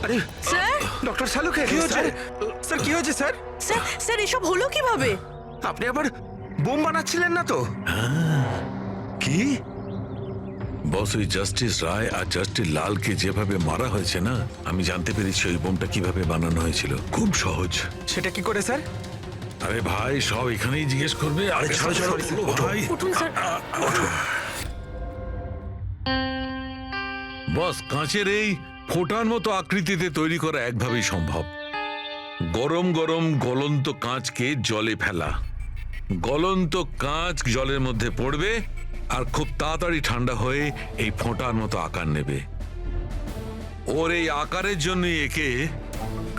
আরে স্যার, ডক্টর সালুকে কি হয়েছে? স্যার কি হয়েছে স্যার? স্যার স্যার এসব হলো কিভাবে? আপনি আবার বোম বানাচ্ছিলেন না তো? কি বস, ওই জাস্টিস রায় আর জাস্টিস লালকে যেভাবে মারা হয়েছে না, আমি জানতে পেরেছি ওই বোমটা কিভাবে বানানো হয়েছিল। খুব সহজ। সেটা কি করে স্যার? আরে ভাই, সব এখানেই জিজ্ঞেস করবে। আরে ছাড়ো ছাড়ো ভাই। উঠুন স্যার। বস, কাঁচের এই ফোঁটার মতো আকৃতিতে তৈরি করা একভাবেই সম্ভব। গরম গরম গলন্ত কাঁচকে জলে ফেলা, গলন্ত কাঁচ জলের মধ্যে পড়বে আর খুব তাড়াতাড়ি ঠান্ডা হয়ে এই ফোঁটার মতো আকার নেবে। ওর এই আকারের জন্যই একে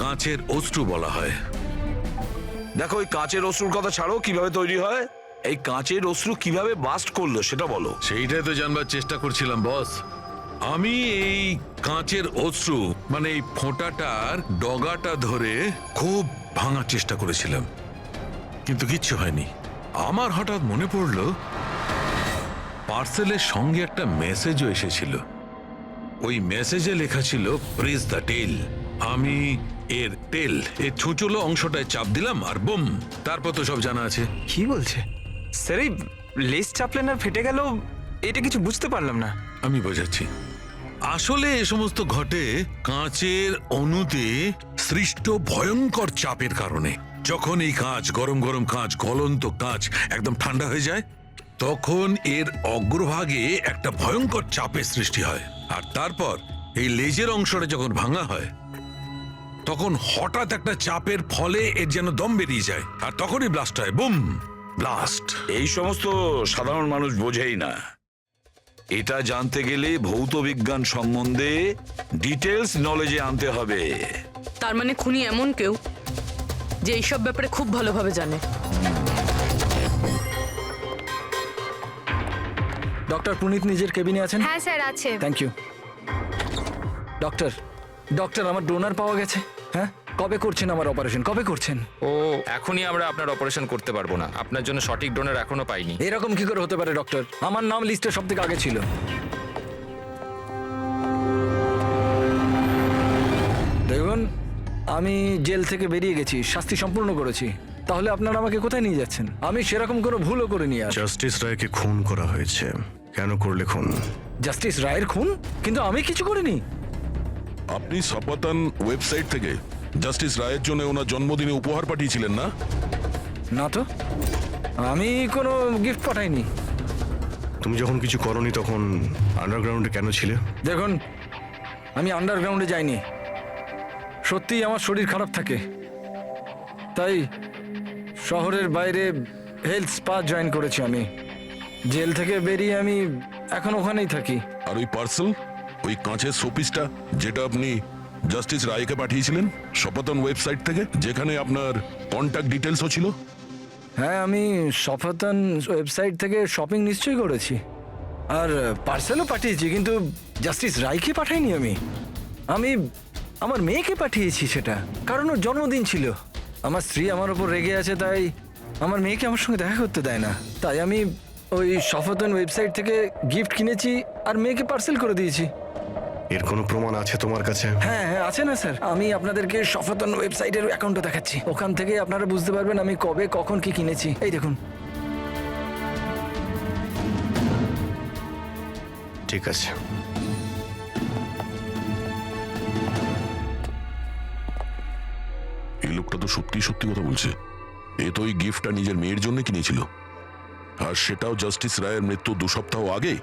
কাঁচের অশ্রু বলা হয়। দেখো, ওই কাঁচের অশ্রুর কথা ছাড়ো, কিভাবে তৈরি হয়? এই কাঁচের অশ্রু কিভাবে বাস্ট করলো সেটা বলো। সেইটাই তো জানবার চেষ্টা করছিলাম বস। আমি এই কাঁচের অশ্রু মানে এই ফোঁটাটার ডগাটা ধরে খুব ভাঙার চেষ্টা করেছিলাম, কিন্তু কিচ্ছু হয়নি। আমার হঠাৎ মনে পড়লো পার্সেলের সঙ্গে একটা মেসেজও এসেছিল। ওই মেসেজে লেখা ছিল প্রেস দ্য টেল। আমি এর টেল, এর ছুঁচলো অংশটায় চাপ দিলাম আর বুম, তারপর তো সব জানা আছে। কি বলছে স্যার? এই লেস চাপলেন আর ফেটে গেল, এটা কিছু বুঝতে পারলাম না। আমি বোঝাচ্ছি। আসলে এ সমস্ত ঘটে কাঁচের অণুতে সৃষ্ট ভয়ঙ্কর চাপের কারণে। যখন এই কাঁচ, গরম গরম কাঁচ, গলন্ত কাঁচ একদম ঠান্ডা হয়ে যায়, তখন এর অগ্রভাগে একটা ভয়ঙ্কর চাপের সৃষ্টি হয়। আর তারপর এই লেজের অংশটা যখন ভাঙা হয়, তখন হঠাৎ একটা চাপের ফলে এর যেন দম বেরিয়ে যায়, আর তখনই ব্লাস্ট হয়। Broom, blast. এই সমস্ত সাধারণ মানুষ বোঝেই না। এটা জানতে গেলে ভৌত বিজ্ঞান সম্বন্ধে ডিটেলস নলেজে আনতে হবে। তার মানে খুনি এমন কেউ যে এইসব ব্যাপারে খুব ভালোভাবে জানে। ডক্টর পুনিত নিজের কেবিনে আছেন? হ্যাঁ স্যার, আছে। Thank you. ডক্টর, ডক্টর, আমার ডোনার পাওয়া গেছে। হ্যাঁ, কবে করছেন আমার অপারেশন? কবে করছেন? ও এখনই আমরা আপনার অপারেশন করতে পারবো না, আপনার জন্য সঠিক ডোনার এখনো পাইনি। এরকম কি করে হতে পারে ডক্টর? আমার নাম লিস্টে সব থেকে আগে ছিল। দেখুন, আমি জেল থেকে বেরিয়ে গেছি, শাস্তি সম্পূর্ণ করেছি। তাহলে আপনারা আমাকে কোথায় নিয়ে যাচ্ছেন? আমি সেরকম কোনো ভুলও করিনি। আর জাস্টিস রায়কে খুন করা হয়েছে। কেন করলে খুন? জাস্টিস রায়ের খুন? কিন্তু আমি কিছু করিনি। আপনি সপাতন ওয়েবসাইট থেকে জাস্টিস রায়ের জন্য ওনার জন্মদিনে উপহার পাঠিয়েছিলেন না? না তো, আমি কোনো গিফট পাঠাইনি। তুমি যখন কিছু করনি তখন আন্ডারগ্রাউন্ডে কেন ছিলে? দেখুন, আমি আন্ডারগ্রাউন্ডে যাইনি। সত্যিই আমার শরীর খারাপ থাকে, তাই শহরের বাইরে হেলথ স্পা জয়েন করেছি আমি। জেল থেকে বেরিয়ে আমি এখন ওখানেই থাকি। আর ওই পার্সেল, ওই কাঁচের শোপিসটা যেটা আপনি জাস্টিস রায়কে পাঠিয়েছিলেন সপাতন ওয়েবসাইট থেকে, যেখানে আপনার কন্ট্যাক্ট ডিটেলসও ছিল? হ্যাঁ, আমি সফাতন ওয়েবসাইট থেকে শপিং নিশ্চয়ই করেছি, আর পার্সেলও পাঠিয়েছি, কিন্তু জাস্টিস রায়কে পাঠাইনি। আমি আমার মেয়েকে পাঠিয়েছি সেটা, কারণ ওর জন্মদিন ছিল। আমার স্ত্রী আমার ওপর রেগে আছে, তাই আমার মেয়েকে আমার সঙ্গে দেখা করতে দেয় না। তাই আমি ওই সফাতন ওয়েবসাইট থেকে গিফট কিনেছি আর মেয়েকে পার্সেল করে দিয়েছি। এর কোনো প্রমাণ আছে তোমার কাছে? হ্যাঁ হ্যাঁ, আছে না স্যার। আমি আপনাদেরকে সফাতন ওয়েবসাইটের অ্যাকাউন্টটা দেখাচ্ছি, ওখান থেকে আপনারা বুঝতে পারবেন আমি কবে কখন কি কিনেছি। এই দেখুন। ঠিক আছে। এই লোকটা তো সত্যি সত্যি কথা বলছে। এ তো ওই গিফটটা নিজের মেয়ের জন্য কিনেছিল, আর সেটাও জাস্টিস রায়ের মৃত্যু 2 সপ্তাহ আগে।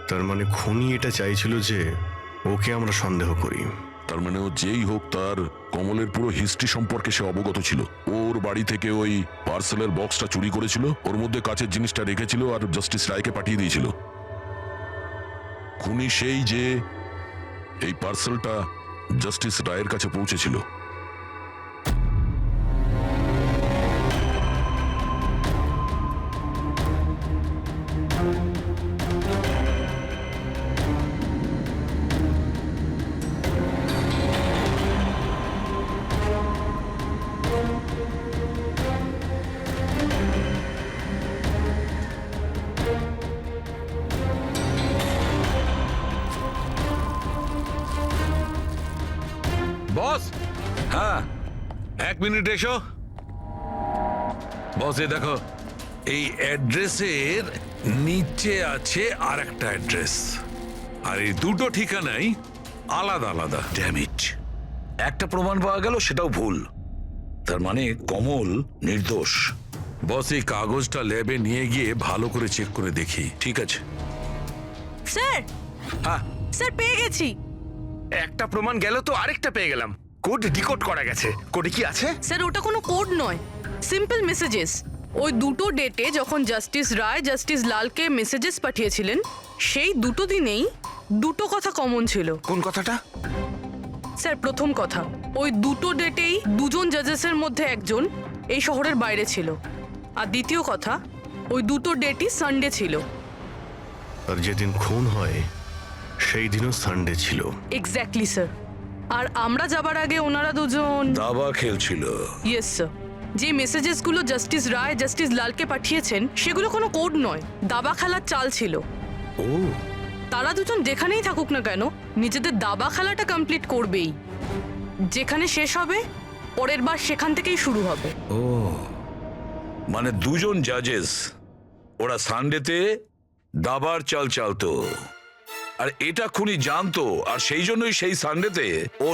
তার মানে খুনি এটা চাইছিল যে ওকে আমরা সন্দেহ করি। তার মানে ও যেই হোক, তার কমলের পুরো হিস্ট্রি সম্পর্কে সে অবগত ছিল। ওর বাড়ি থেকে ওই পার্সেলের বক্সটা চুরি করেছিল, ওর মধ্যে কাচের জিনিসটা রেখেছিল আর জাস্টিস রায়কে পাঠিয়ে দিয়েছিল। খুনি সেই যে এই পার্সেলটা জাস্টিস রায়ের কাছে পৌঁছেছিল। বস, হ্যাঁ, 1 মিনিট এসো। বস, এই দেখো, এই অ্যাড্রেসের নিচে আছে আর একটা অ্যাড্রেস, আর এই দুটো ঠিকানাই আলাদা আলাদা। ড্যামিট, একটা প্রমাণ পাওয়া গেল, সেটাও ভুল। তার মানে কমল নির্দোষ। বস, এই কাগজটা ল্যাবে নিয়ে গিয়ে ভালো করে চেক করে দেখি। ঠিক আছে। স্যার, হ্যাঁ, স্যার পেয়ে গেছি। একটা প্রমাণ গেল তো আরেকটা পেয়ে গেলাম। কোড ডিকোড করা গেছে। কোডে কি আছে? স্যার, ওটা কোনো কোড নয়, সিম্পল মেসেজেস। ওই দুটো ডেটে যখন জাস্টিস রায় জাস্টিস লালকে মেসেজেস পাঠিয়েছিলেন, সেই দুটো দিনেই দুটো কথা কমন ছিল। কোন কথাটা? স্যার, প্রথম কথা, ওই দুটো ডেটেই দুজন জাজেসের মধ্যে একজন এই শহরের বাইরে ছিল। আর দ্বিতীয় কথা, ওই দুটো ডেটই সানডে ছিল। আর যেদিন খুন হয় সেই দিনও সানডে ছিল। Exactly sir. আর আমরা যাবার আগে ওনারা দুজন দাবা খেলছিল। Yes sir. যে মেসেজেসগুলো জাস্টিস রায় জাস্টিস লালকে পাঠিয়েছেন সেগুলো কোনো কোড নয়, দাবা খেলার চাল ছিল। ও, তারা দুজন যেখানেই থাকুক না কেন নিজেদের দাবা খেলাটা কমপ্লিট করবেই। যেখানে শেষ হবে পরের বার সেখান থেকেই শুরু হবে। ও, মানে দুজন জাজেস, ওরা সানডেতে দাবার চাল চালতো, আর এটা খুনি জানতো, আর সেই জন্যই সেই সানডেতে ও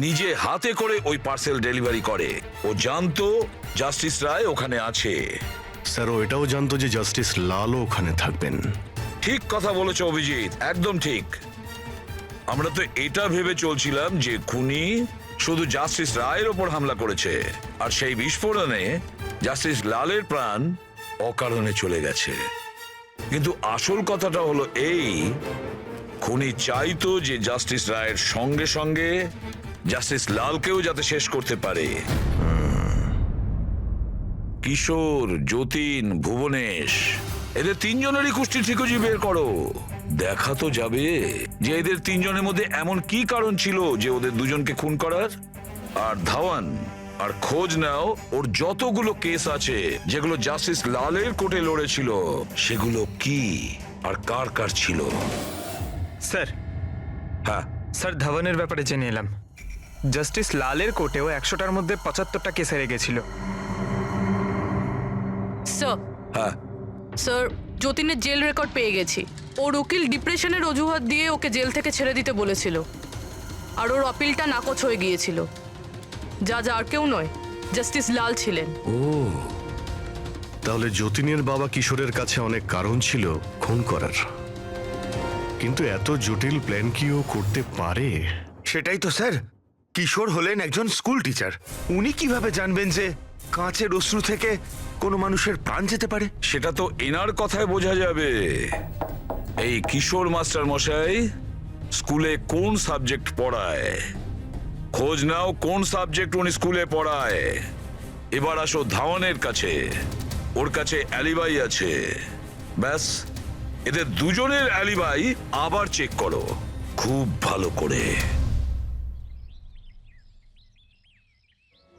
নিজে হাতে করে ওই পার্সেল ডেলিভারি করে। ও জানতো জাস্টিস রায় ওখানে আছে। স্যার, ও এটাও জানতো যে জাস্টিস লালও ওখানে থাকবেন। ঠিক কথা বলেছ অভিজিৎ, একদম ঠিক। আমরা তো এটা ভেবে চলছিলাম যে খুনি শুধু জাস্টিস রায়ের ওপর হামলা করেছে, আর সেই বিস্ফোরণে জাস্টিস লালের প্রাণ অকারণে চলে গেছে। কিন্তু আসল কথাটা হলো এই, খুনি চাইতো যে জাস্টিস রায়ের সঙ্গে সঙ্গে জাস্টিস লালকেও যাতে শেষ করতে পারে। কিশোর, যতীন, ভুবনেশ, এদের 3 জনেরই কুষ্টি ঠিকজি বের করো। দেখা তো যাবে যে এদের 3 জনের মধ্যে এমন কি কারণ ছিল যে ওদের দুজনকে খুন করার। আর ধাওয়ান আর খোঁজ নাও ওর যতগুলো কেস আছে যেগুলো জাস্টিস লালের কোর্টে লড়েছিল, সেগুলো কি আর কার কার ছিল। স্যার, হ্যাঁ, স্যার ধাওয়ানের ব্যাপারে জেনে এলাম। জাস্টিস লালের কোর্টেও 100টার মধ্যে 75টা কেস হেরে গেছিল। স্যার হ্যাঁ স্যার যতীনের জেল রেকর্ড পেয়ে গেছি। ওর উকিল ডিপ্রেশনের অজুহাত দিয়ে ওকে জেল থেকে ছেড়ে দিতে বলেছিল, আর ওর আপিলটা নাকচ হয়ে গিয়েছিল। যা আর কেউ নয়, জাস্টিস লাল ছিলেন। ও তাহলে যতীনের বাবা কিশোরের কাছে অনেক কারণ ছিল খুন করার, কিন্তু এত জটিল প্ল্যান কি ও করতে পারে? সেটাই তো স্যার, কিশোর হলেন একজন স্কুল টিচার। উনি কিভাবে জানবেন যে কাঁচের অশ্রু থেকে কোনো মানুষের প্রাণ যেতে পারে? সেটা তো এনার কথায় বোঝা যাবে। এই কিশোর মাস্টার মশাই স্কুলে কোন সাবজেক্ট পড়ায়, খোঁজ নাও কোন সাবজেক্ট উনি স্কুলে পড়ায়। এবার আসো ধাওয়ানের কাছে, ওর কাছে অ্যালিবাই আছে। ব্যাস, এদের দুজনের অ্যালিবাই আবার চেক করো খুব ভালো করে।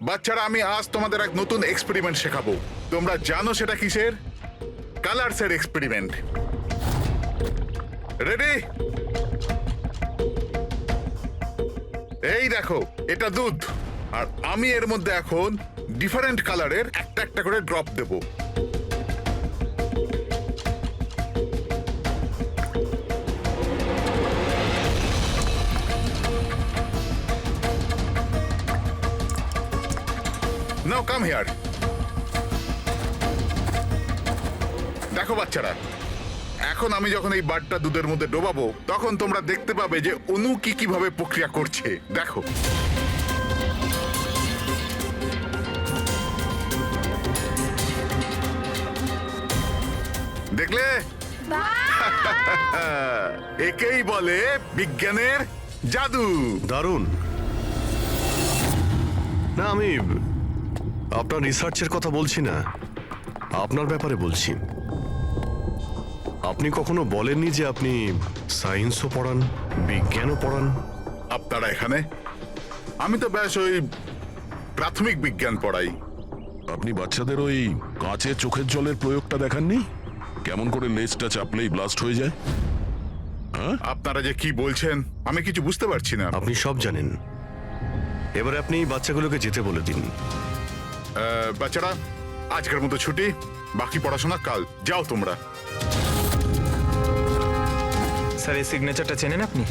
বাচ্চারা, আমি আজ তোমাদের এক নতুন এক্সপেরিমেন্ট শেখাবো। তোমরা জানো সেটা কিসের? কালারসের এক্সপেরিমেন্ট। রেডি? এই দেখো, এটা দুধ, আর আমি এর মধ্যে এখন ডিফারেন্ট কালারের একটা একটা করে drop Dev. Now come here. দেখো বাচ্চারা, এখন আমি যখন এই বারটা দুধের মধ্যে ডোবাবো, তখন তোমরা দেখতে পাবে যে অনু কিভাবে প্রক্রিয়া করছে। দেখো, দেখলে? একেই বলে বিজ্ঞানের জাদু। দারুণ না, আমি আপনার রিসার্চের কথা বলছি না, আপনার ব্যাপারে বলছি। আপনি কখনো বলেননি যে আপনি সায়েন্সও পড়ান, বিজ্ঞানও পড়ান? আপনারা এখানে? আমি তো ব্যাস ওই প্রাথমিক বিজ্ঞান পড়াই। আপনি বাচ্চাদের ওই কাঁচের চোখের জলের প্রয়োগটা দেখাননি? কেমন করে লেজটা চাপলেই ব্লাস্ট হয়ে যায়? আপনারা যে কি বলছেন আমি কিছু বুঝতে পারছি না। আপনি সব জানেন, এবারে আপনি বাচ্চাগুলোকে যেতে বলে দিন। বাচ্চারা, আজকের মতো ছুটি, বাকি পড়াশোনা কাল। যাও তোমরা। স্যার, এই সিগনেচারটা চেনেন আপনি?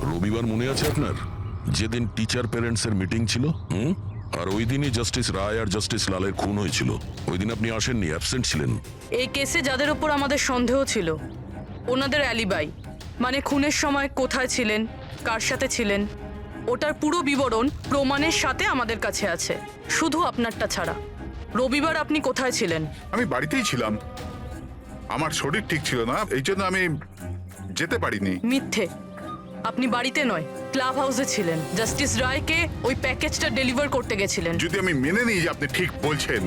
রবিবার মনে আছে আপনার, যেদিন টিচার প্যারেন্টস এর মিটিং ছিল? আর ওই দিনই জাস্টিস রায় আর জাস্টিস লালের খুন হয়েছিল। ওই দিন আপনি আসেননি, অ্যাবসেন্ট ছিলেন। এই কেসে যাদের ওপর আমাদের সন্দেহ ছিল, ওনাদের অ্যালিবাই, মানে খুনের সময় কোথায় ছিলেন, কার সাথে ছিলেন, ওটার পুরো বিবরণ প্রমাণের সাথে আমাদের কাছে আছে, শুধু আপনারটা ছাড়া। রবিবার আপনি কোথায় ছিলেন? আমি বাড়িতেই ছিলাম। আমার শরীর ঠিক ছিল না, এই জন্য আমি যেতে পারিনি। মিথ্যে। আপনি বাড়িতে নয়, ক্লাব হাউসে ছিলেন। জাস্টিস রায়কে ওই প্যাকেজটা ডেলিভার করতে গেছিলেন। যদি আমি মেনে নিই যে আপনি ঠিক বলছেন,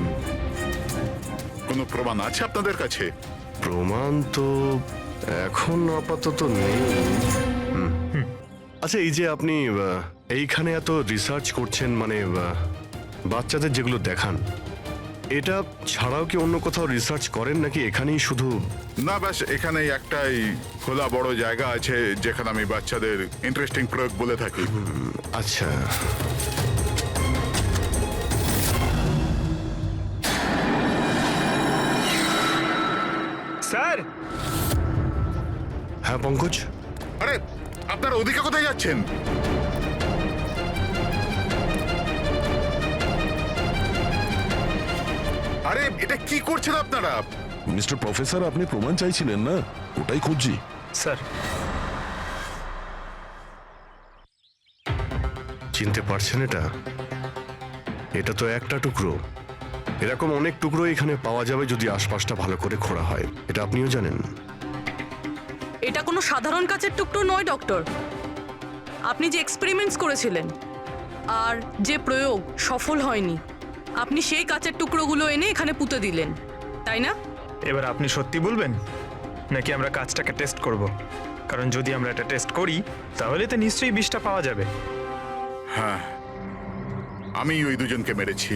কোনো প্রমাণ আছে আপনাদের কাছে? প্রমাণ তো এখন আপাতত নেই। আচ্ছা, এই যে আপনি এইখানে এত রিসার্চ করছেন, মানে বাচ্চাদের যেগুলো দেখান, এটা ছাড়াও কি অন্য কোথাও রিসার্চ করেন নাকি এখানেই শুধু? না, ব্যাস এখানেই একটাই খোলা বড় জায়গা আছে যেখানে আমি বাচ্চাদের ইন্টারেস্টিং প্রয়োগ বলে থাকি। আচ্ছা, স্যার। হ্যাঁ পঙ্কজ। আরে, আপনারা ওদিকে কোথায় যাচ্ছেন? আরে, এটা কি করছেন আপনারা? মিস্টার প্রফেসর, আপনি প্রমাণ চাইছিলেন না? ওটাই খুঁজছি। স্যার, চিনতে পারছেন এটা? এটা তো একটা টুকরো। এরকম অনেক টুকরো এখানে পাওয়া যাবে যদি আশপাশটা ভালো করে খোঁড়া হয়। এটা আপনিও জানেন। এটা কোনো সাধারণ কাচের টুকরো নয় ডক্টর। আপনি যে এক্সপেরিমেন্টস করেছিলেন আর যে প্রয়োগ সফল হয়নি, আপনি সেই কাচের টুকরোগুলো এনে এখানে পুঁতে দিলেন, তাই না? এবার আপনি সত্যি বলবেন নাকি আমরা কাজটাকে টেস্ট করব? কারণ যদি আমরা এটা টেস্ট করি তাহলে তো নিশ্চয়ই বিষটা পাওয়া যাবে। হ্যাঁ, আমি ওই দুজনকে মেরেছি,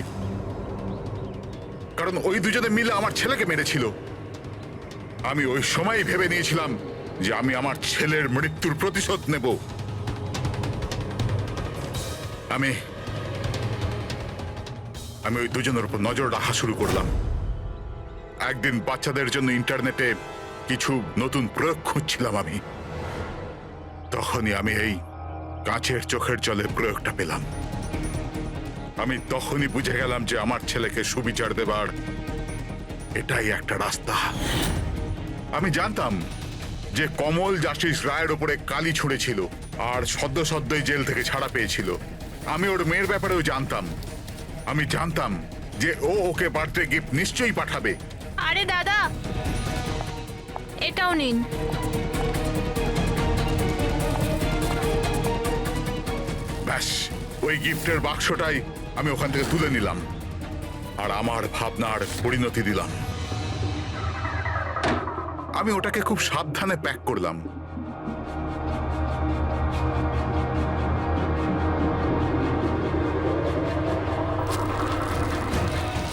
কারণ ওই দুজনে মিলে আমার ছেলেকে মেরেছিল। আমি ওই সময় ভেবে নিয়েছিলাম যে আমি আমার ছেলের মৃত্যুর প্রতিশোধ নেব। আমি ওই দুজনের উপর নজর রাখা শুরু করলাম। একদিন বাচ্চাদের জন্য ইন্টারনেটে কিছু নতুন প্রয়োগ খুঁজছিলাম আমি, তখনই আমি এই কাঁচের চোখের জলের প্রয়োগটা পেলাম। আমি তখনই বুঝে গেলাম যে আমার ছেলেকে সুবিচার দেবার এটাই একটা রাস্তা। আমি জানতাম যে কমল জাস্টিস রায়ের উপরে কালি ছুঁড়েছিল আর সদ্যই জেল থেকে ছাড়া পেয়েছিল। আমি ওর মেয়ের ব্যাপারেও জানতাম। আমি জানতাম যে ও ওকে বার্থডে গিফট নিশ্চয়ই পাঠাবে। আরে দাদা, এটাও নিন। ব্যাস, ওই গিফটের বাক্সটাই আমি ওখান থেকে তুলে নিলাম আর আমার ভাবনার পরিণতি দিলাম। আমি ওটাকে খুব সাবধানে প্যাক করলাম।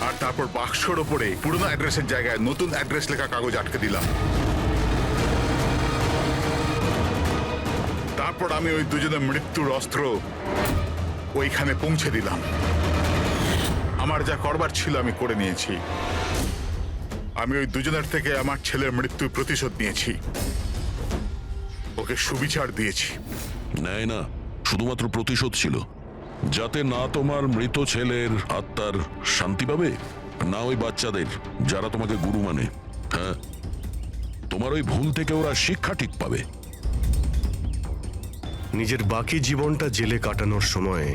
আর তারপর বাক্সর ওপরে পুরনো অ্যাড্রেসের জায়গায় নতুন অ্যাড্রেস লেখা কাগজ আটকে দিলাম। তারপর আমি ওই দুজনের মৃত্যুর অস্ত্র ওইখানে পৌঁছে দিলাম। আমার যা করবার ছিল আমি করে নিয়েছি। আমি ওই দুজনের থেকে আমার ছেলের মৃত্যুর প্রতিশোধ নিয়েছি, ওকে সুবিচার দিয়েছি। নেয় না, শুধুমাত্র প্রতিশোধ ছিল, যাতে না তোমার মৃত ছেলের আত্মার শান্তি পাবে, না ওই বাচ্চাদের যারা তোমাকে গুরু মানে। হ্যাঁ, তোমার ওই ভুল থেকে ওরা শিক্ষা ঠিক পাবে। নিজের বাকি জীবনটা জেলে কাটানোর সময়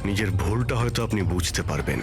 নিজের ভুলটা হয়তো আপনি বুঝতে পারবেন।